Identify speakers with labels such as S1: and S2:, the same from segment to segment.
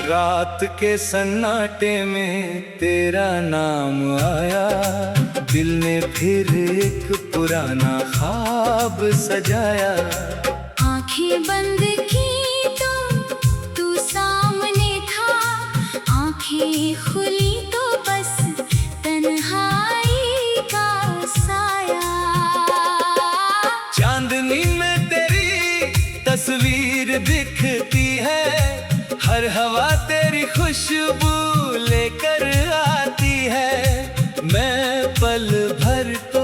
S1: रात के सन्नाटे में तेरा नाम आया, दिल ने फिर एक पुराना ख्वाब सजाया।
S2: आंखें बंद की तो तू सामने था, आंखें खुली तो बस तन्हाई का साया।
S1: चांदनी में तेरी तस्वीर दिखती है, हर हवा तेरी खुशबू लेकर आती है। मैं पल भर को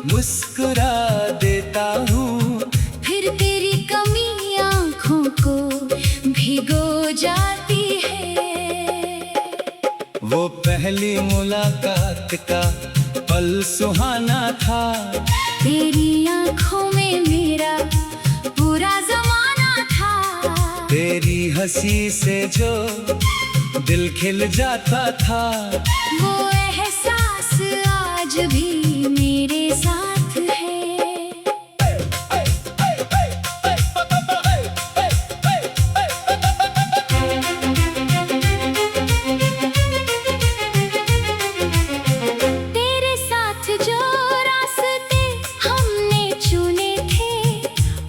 S1: मुस्कुरा देता हूँ,
S2: फिर तेरी कमी आँखों को भिगो जाती है।
S1: वो पहली मुलाकात का पल सुहाना था,
S2: तेरी आँखों में मेरा पूरा ज़माना था।
S1: तेरी हंसी से जो दिल खिल जाता था,
S2: वो एहसास आज भी मेरे साथ है। तेरे साथ जो रास्ते हमने चुने थे,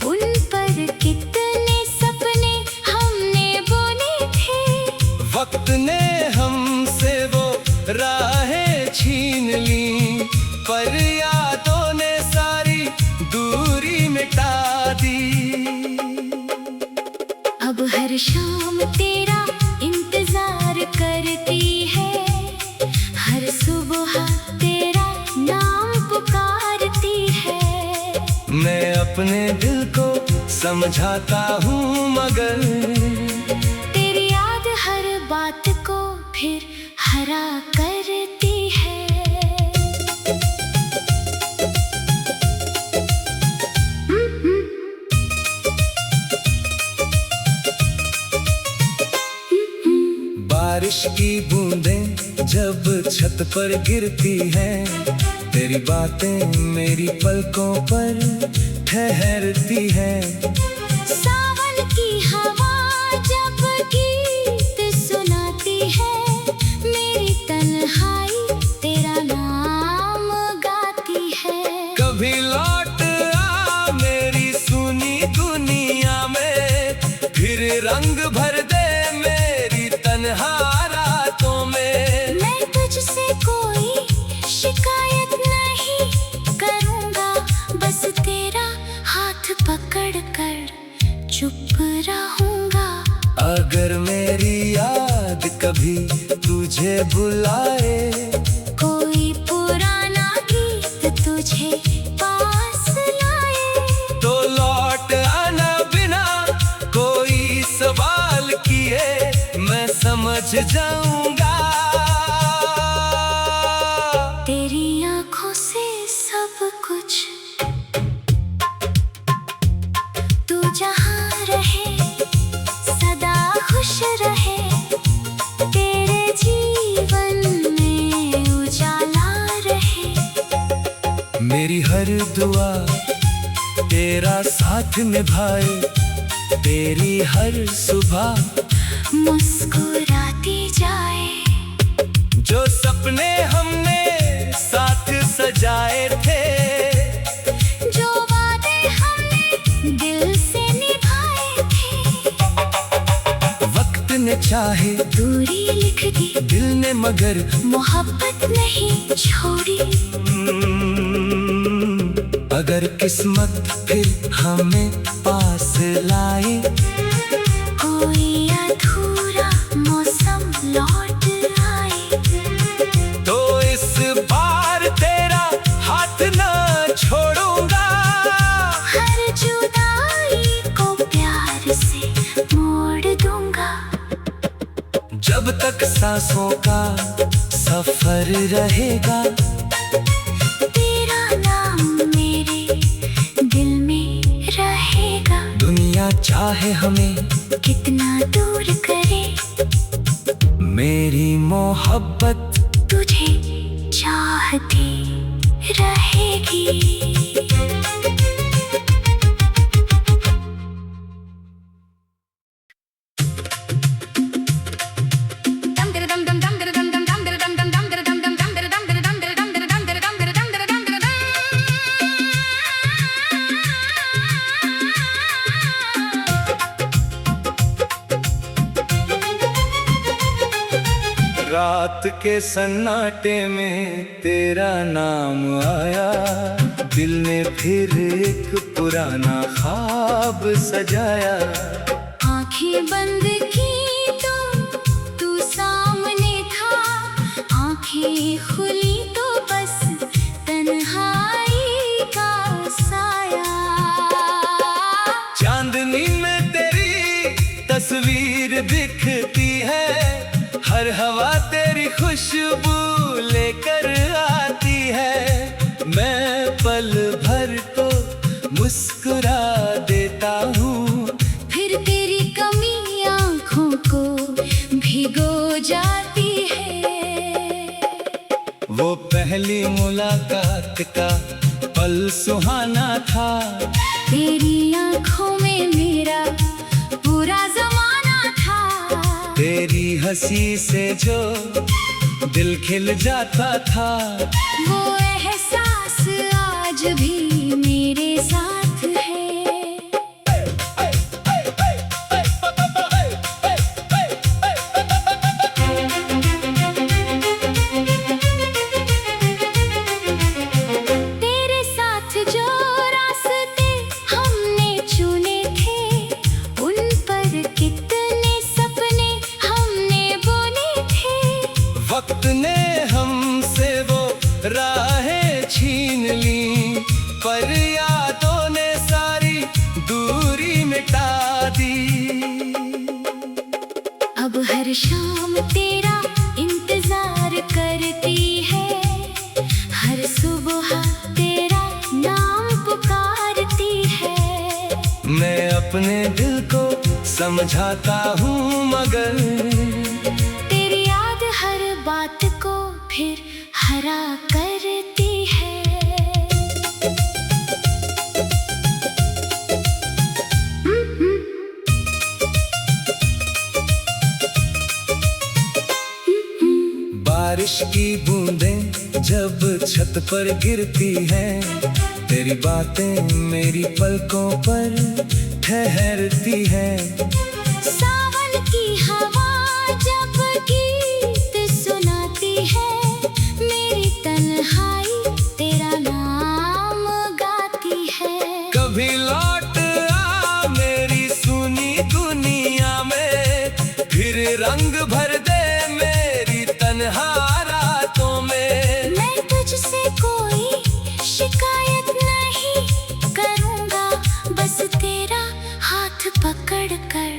S2: उन पर कितने सपने हमने बुने थे।
S1: वक्त ने हमसे वो राहें छीन ली, पर यादों ने सारी दूरी मिटा दी।
S2: अब हर शाम तेरा इंतजार करती है, हर सुबह तेरा नाम पुकारती है।
S1: मैं अपने दिल को समझाता हूँ, मगर
S2: तेरी याद हर बात को फिर हरा करती है।
S1: बारिश की बूंदें जब छत पर गिरती हैं, तेरी बातें मेरी पलकों पर ठहरती हैं।
S2: सावन की हवा जब गीत सुनाती है, मेरी तन्हाई तेरा नाम गाती है।
S1: कभी लौट आ मेरी सुनी दुनिया में, फिर रंग भर दे मेरी तन्हा रातों में।
S2: मैं तुझसे कोई शिकायत नहीं करूँगा, बस तेरा हाथ पकड़ कर चुप रहूँगा।
S1: अगर मेरी याद कभी तुझे बुलाए,
S2: कोई पुराना गीत तुझे पास लाए,
S1: तो लौट आना बिना कोई सवाल किए, मैं समझ जाऊंगा।
S2: तेरी आँखों से सब कुछ, तू जहाँ रहे सदा खुश रहे, तेरे जीवन में उजाला रहे।
S1: मेरी हर दुआ तेरा साथ निभाए, तेरी हर सुबह
S2: मुस्कुराती जाए।
S1: जो सपने हमने साथ सजाए थे,
S2: जो वादे हमने दिल से निभाए थे,
S1: वक्त ने चाहे
S2: दूरी लिख दी,
S1: दिल ने मगर
S2: मोहब्बत नहीं छोड़ी।
S1: अगर किस्मत फिर हमें पास लाए,
S2: कोई अधूरा मौसम लौट आए,
S1: तो इस बार तेरा हाथ न छोड़ूंगा।
S2: हर जुदाई को प्यार से मोड़ दूंगा।
S1: जब तक सांसों का सफर रहेगा,
S2: तेरा नाम मेरे दिल में रहेगा।
S1: दुनिया चाहे हमें
S2: कितना दूर करे,
S1: मेरी मोहब्बत
S2: तुझे चाहती रहेगी।
S1: रात के सन्नाटे में तेरा नाम आया, दिल ने फिर एक पुराना ख्वाब सजाया।
S2: आंखें बंद की तो तू सामने था, आंखें खुली तो बस तन्हाई का साया।
S1: चांदनी में तेरी तस्वीर दिखती है, हर हवा तेरी खुशबू लेकर आती है। मैं पल भर तो मुस्कुरा देता हूँ,
S2: फिर तेरी कमी आँखों को भिगो जाती है।
S1: वो पहली मुलाकात का पल सुहाना था,
S2: तेरी आँखों में मेरा पूरा ज़माना था।
S1: तेरी हंसी से जो दिल खिल जाता था,
S2: वो एहसास आज भी मेरे साथ है। तेरे साथ जो रास्ते हमने चुने थे, उन पर कितने सपने हमने बुने थे।
S1: वक्त ने हमसे वो राहें छीन ली, पर यादों ने सारी दूरी मिटा दी।
S2: अब हर शाम तेरा इंतजार करती है, हर सुबह तेरा नाम पुकारती है।
S1: मैं अपने दिल को समझाता हूँ, मगर
S2: तेरी याद हर बात को फिर हरा करती है।
S1: बारिश की बूंदें जब छत पर गिरती हैं, तेरी बातें मेरी पलकों पर ठहरती हैं।
S2: सावन की हवा जब गीत सुनाती है, मेरी तन्हाई तेरा नाम गाती है।
S1: कभी लौट आ मेरी सुनी दुनिया में, फिर रंग भर दे मेरी तन्हा रातों में।
S2: मैं तुझसे कोई शिकायत नहीं करूँगा, बस तेरा हाथ पकड़ कर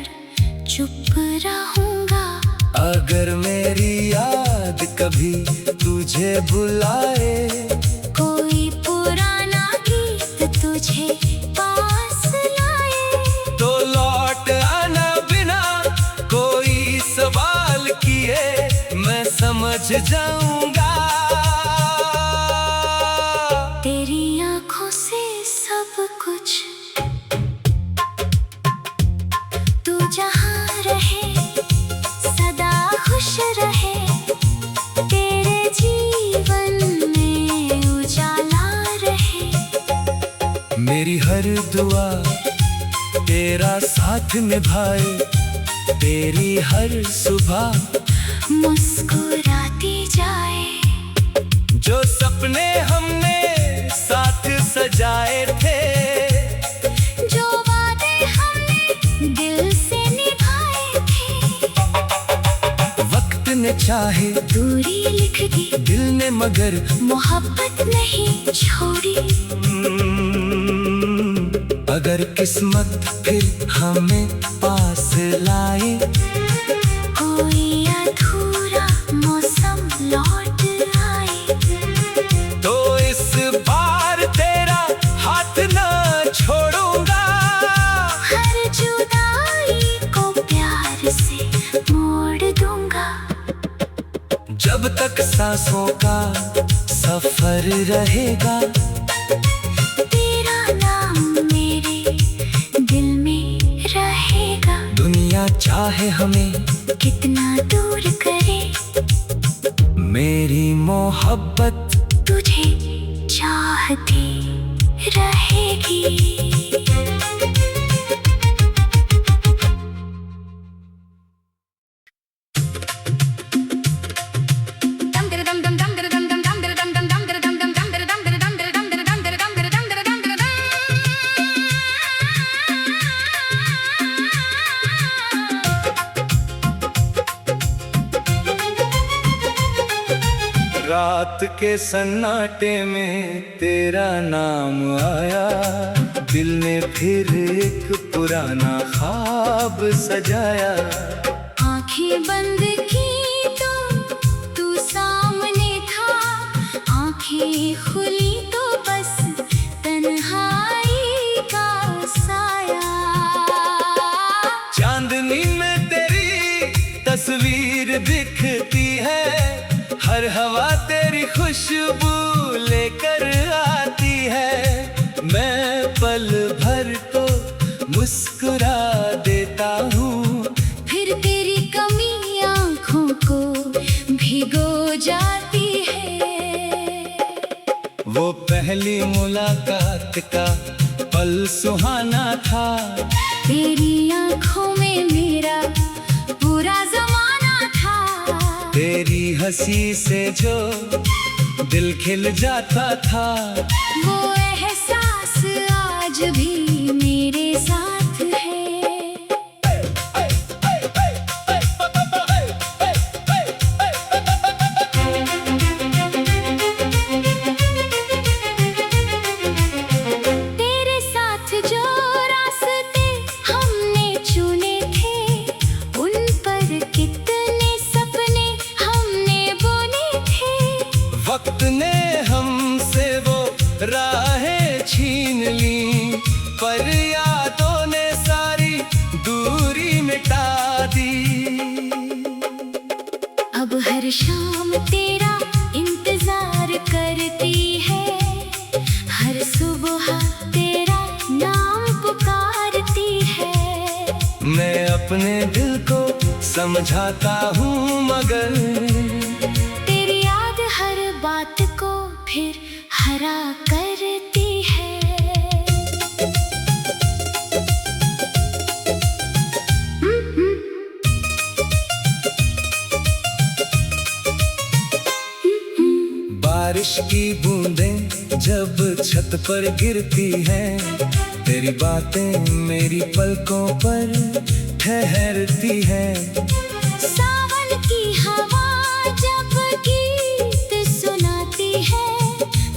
S2: चुप रहूँगा।
S1: अगर मेरी याद कभी तुझे बुलाए,
S2: कोई पुराना गीत तुझे पास लाए,
S1: तो लौट आना बिना कोई सवाल किए, मैं समझ जाऊंगा।
S2: तेरी आँखों से सब कुछ, तू जहाँ रहे सदा खुश रहे, तेरे जीवन में उजाला रहे।
S1: मेरी हर दुआ तेरा साथ निभाए, तेरी हर सुबह
S2: मुस्कुराती जाए।
S1: जो सपने हमने साथ सजाए थे,
S2: जो वादे हमने दिल से निभाए थे,
S1: वक्त ने चाहे
S2: दूरी लिख दी,
S1: दिल ने मगर
S2: मोहब्बत नहीं छोड़ी।
S1: अगर किस्मत फिर हमें पास लाए,
S2: कोई अधूरा मौसम लौट आए,
S1: तो इस बार तेरा हाथ ना छोड़ूंगा।
S2: हर जुदाई को प्यार से मोड़ दूंगा।
S1: जब तक सांसों का सफर रहेगा,
S2: तेरा नाम मेरे दिल में रहेगा।
S1: दुनिया चाहे हमें
S2: कितना दूर करे,
S1: मेरी मोहब्बत
S2: तुझे चाहती रहेगी।
S1: रात के सन्नाटे में तेरा नाम आया, दिल ने फिर एक पुराना ख्वाब सजाया।
S2: आंखें बंद की तो तू सामने था, आंखें खुली तो बस तन्हाई का साया।
S1: चांदनी में तेरी तस्वीर दिखती है, हर हवा तेरी खुशबू लेकर आती है। मैं पल भर तो मुस्कुरा देता हूँ,
S2: फिर तेरी कमी आंखों को भिगो जाती है।
S1: वो पहली मुलाकात का पल सुहाना था,
S2: तेरी आंखों में मेरा पूरा जमाना था।
S1: तेरी हंसी से जो दिल खिल जाता था,
S2: वो एहसास आज भी मेरे साथ है। तेरे साथ जो रास्ते हमने चुने थे, उन पर कितने सपने हमने बुने थे।
S1: वक्त ने हमसे वो राहें छीन ली, पर यादों ने सारी दूरी मिटा दी।
S2: अब हर शाम तेरा इंतजार करती है, हर सुबह तेरा नाम पुकारती है।
S1: मैं अपने दिल को समझाता हूँ, मगर
S2: तेरी याद हर बात को फिर हरा करती है।
S1: बारिश की बूंदें जब छत पर गिरती हैं, तेरी बातें मेरी पलकों पर ठहरती हैं।
S2: सावन की हवा जब गीत सुनाती है,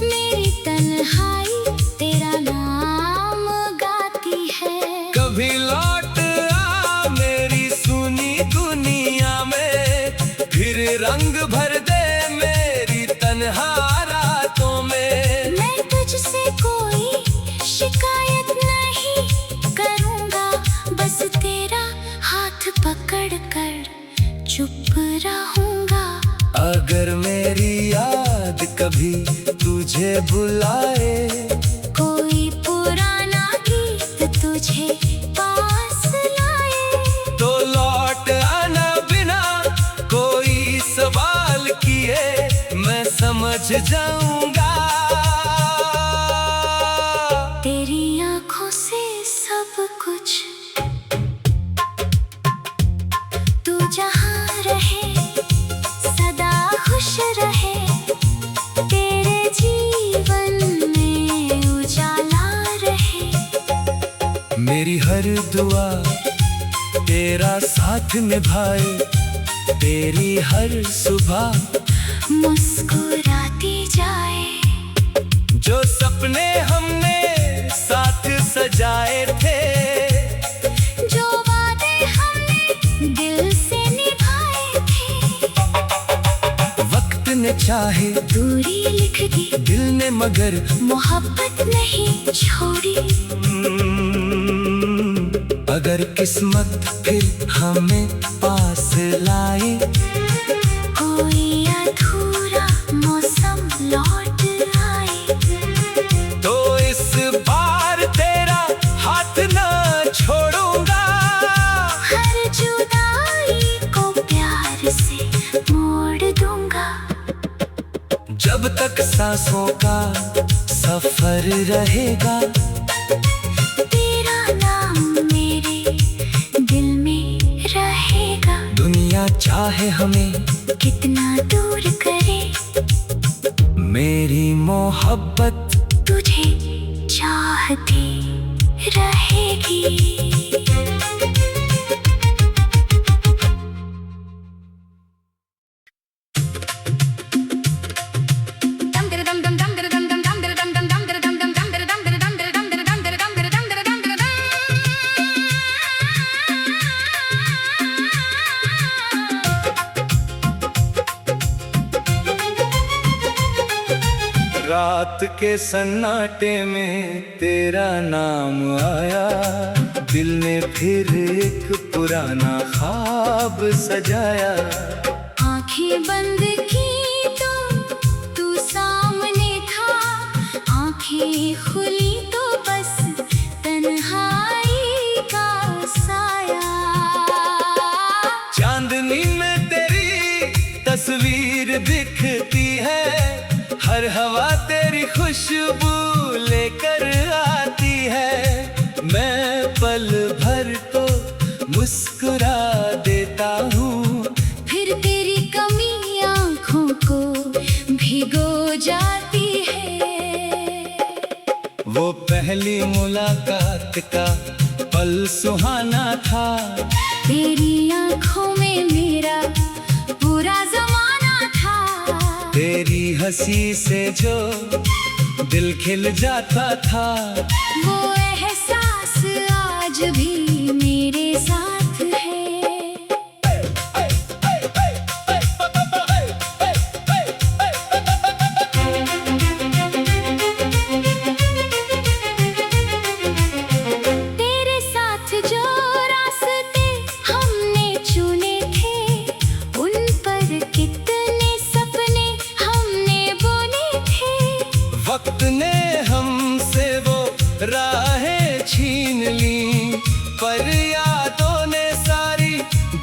S2: मेरी तन्हाई तेरा नाम गाती है।
S1: कभी लौट आ मेरी सुनी दुनिया में, फिर रंग भर दे मेरी तन्हा रातों में।
S2: मैं तुझसे कोई शिकायत नहीं करूँगा, बस तेरा हाथ पकड़ कर चुप रहूँगा।
S1: अगर मेरी याद कभी तुझे बुलाए,
S2: कोई पुराना गीत तुझे पास लाए,
S1: तो लौट आना बिना कोई सवाल किए, मैं समझ जाऊंगा।
S2: तेरी आंखों से सब कुछ, तू जहाँ रहे सदा खुश रहे, तेरे जीवन में उजाला रहे।
S1: मेरी हर दुआ तेरा साथ निभाए, तेरी हर सुबह
S2: मुस्कुराती जाए।
S1: जो सपने हमने साथ सजाए थे,
S2: जो वादे हमने दिल से निभाए थे,
S1: वक्त ने चाहे
S2: दूरी लिख दी,
S1: दिल ने मगर
S2: मोहब्बत नहीं छोड़ी।
S1: अगर किस्मत फिर हमें पास लाए,
S2: कोई अधूरा मौसम लौट आए,
S1: तो इस बार तेरा हाथ ना छोड़ूंगा।
S2: हर जुदाई को प्यार से मोड़ दूंगा।
S1: जब तक सांसों का सफर रहेगा,
S2: तेरा नाम मेरे दिल में रहेगा।
S1: दुनिया चाहे हमें
S2: कितना दूर करे,
S1: मेरी मोहब्बत
S2: तुझे चाहती रहेगी।
S1: रात के सन्नाटे में तेरा नाम आया, दिल ने फिर एक पुराना ख्वाब सजाया।
S2: आंखें बंद की तो तू सामने था, आंखें खुली तो बस तन्हाई का साया।
S1: चांदनी में तेरी तस्वीर दिखती है, हर हवा तेरी खुशबू लेकर आती है। मैं पल भर तो मुस्कुरा देता हूँ,
S2: फिर तेरी कमी आँखों को भिगो जाती है।
S1: वो पहली मुलाकात का पल सुहाना था,
S2: तेरी आँखों में मेरा पूरा ज़माना था।
S1: तेरी हंसी से जो दिल खिल जाता था,
S2: वो एहसास आज भी मेरे साथ है। तेरे साथ जो रास्ते हमने चुने थे, उन पर कितने सपने हमने बुने थे।
S1: वक्त ने हमसे वो राहें छीन ली, पर यादों ने सारी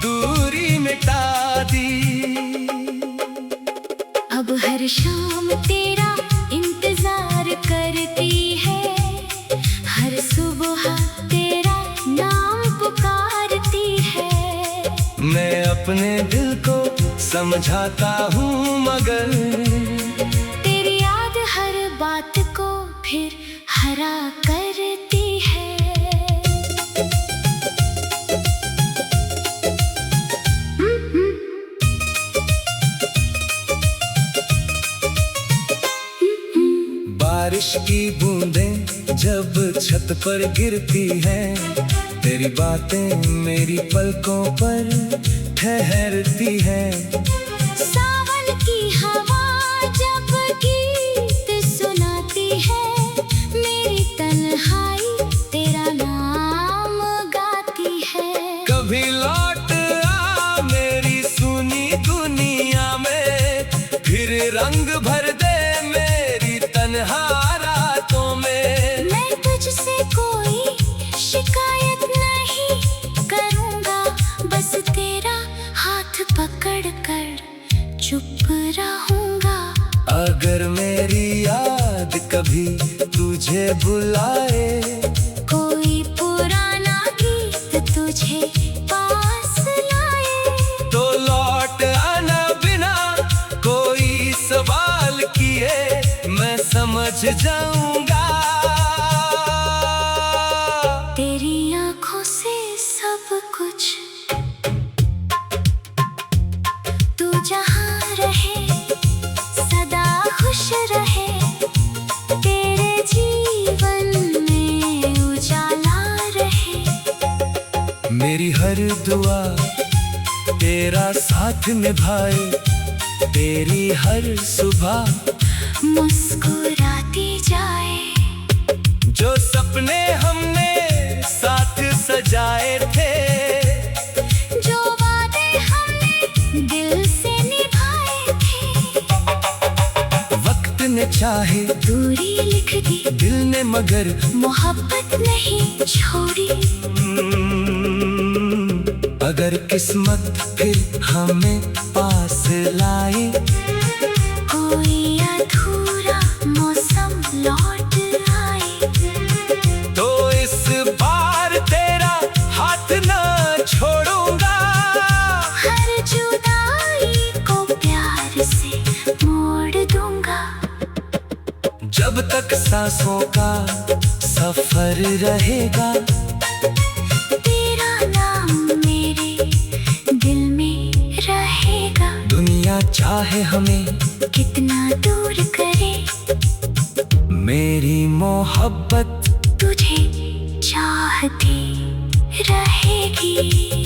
S1: दूरी मिटा दी।
S2: अब हर शाम तेरा इंतजार करती है, हर सुबह तेरा नाम पुकारती है।
S1: मैं अपने दिल को समझाता हूँ, मगर
S2: तेरी याद हर बात को फिर हरा करती है।
S1: बारिश की बूंदें जब छत पर गिरती हैं, तेरी बातें मेरी पलकों पर ठहरती हैं।
S2: सावन की हवा जब गीत सुनाती है, मेरी तन्हाई तेरा नाम गाती है।
S1: कभी लौट आ मेरी सुनी दुनिया में, फिर रंग भर दे मेरी तन्हा रातों में।
S2: मैं तुझसे कोई शिकायत नहीं करूँगा, बस तेरा हाथ पकड़ कर चुप रहूँगा।
S1: अगर मेरी याद कभी तुझे बुलाए,
S2: कोई पुराना गीत तुझे पास लाए,
S1: तो लौट आना बिना कोई सवाल किए, मैं समझ जाऊंगा।
S2: तेरी आँखों से सब कुछ, तू जहाँ रहे सदा खुश रहे, तेरे जीवन में उजाला रहे।
S1: मेरी हर दुआ तेरा साथ निभाए, तेरी हर सुबह
S2: मुस्कुराती जाए।
S1: जो सपने हमने साथ सजाए थे,
S2: जो वादे हमने दिल से निभाए थे,
S1: वक्त ने चाहे
S2: दूरी लिख दी,
S1: दिल ने मगर
S2: मोहब्बत नहीं छोड़ी।
S1: अगर किस्मत फिर हमें पास लाए,
S2: कोई अधूरा मौसम लौट आए,
S1: तो इस बार तेरा हाथ न छोड़ूंगा।
S2: हर जुदाई को प्यार से मोड़ दूंगा।
S1: जब तक सांसों का सफर रहेगा,
S2: तेरा नाम मेरे दिल में रहेगा।
S1: दुनिया चाहे हमें
S2: कितना दूर करे,
S1: मेरी मोहब्बत
S2: तुझे चाहती रहेगी।